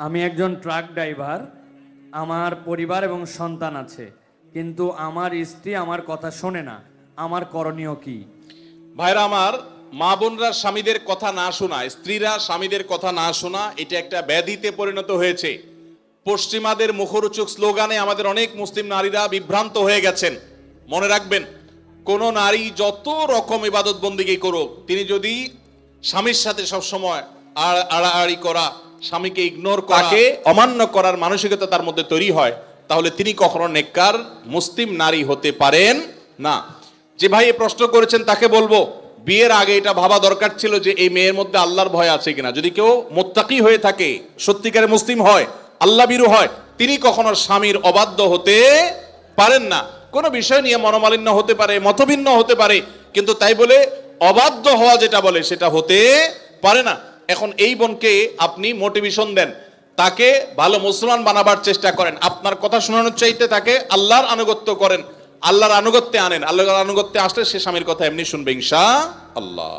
আমি একজন truck driver. আমার পরিবার এবং সন্তান আছে, কিন্তু আমার স্ত্রী আমার কথা শোনে না। আমার করণীয় কি? ভাইরা আমার, মা বোনরা স্বামীদের কথা না শোনা, স্ত্রীরা স্বামীদের কথা না শোনা, এটা একটা ব্যাধিতে পরিণত হয়েছে। পশ্চিমাদের মুখরোচক স্লোগানে আমাদের অনেক মুসলিম নারীরা বিভ্রান্ত হয়ে গেছেন। মনে রাখবেন, কোন নারী যত রকম ইবাদত বন্দিগি করুক, তিনি যদি স্বামীর সাথে সবসময় আড়াআড়ি করা, স্বামীকে ইগনোর করাকে অমান্য করার মানসিকতা তার মধ্যে তৈরি হয়, তাহলে তিনি কখনো নেককার মুসলিম নারী হতে পারেন না। যে ভাই এই প্রশ্ন করেছেন তাকে বলবো, বিয়ের আগে এটা ভাবা দরকার ছিল যে এই মেয়ের মধ্যে আল্লাহর ভয় আছে কিনা। যদি কেউ মুত্তাকি হয়ে থাকে, সত্যিকারে মুসলিম হয়, আল্লাহ ভীরু হয়, তিনি কখনো স্বামীর অবাধ্য হতে পারেন না। কোনো বিষয় নিয়ে মনোমালিন্য হতে পারে, মতভিন্ন হতে পারে, কিন্তু তাই বলে অবাধ্য হওয়া যেটা বলে সেটা হতে পারে না। এখন এই বোনকে আপনি মোটিভেশন দেন, তাকে ভালো মুসলমান বানাবার চেষ্টা করেন। আপনার কথা শোনানোর চাইতে তাকে আল্লাহর আনুগত্য করেন, আল্লাহর আনুগত্যে আনেন। আল্লাহর আনুগত্যে আসলে সে স্বামীর কথা এমনি শুনবে ইনশাআল্লাহ।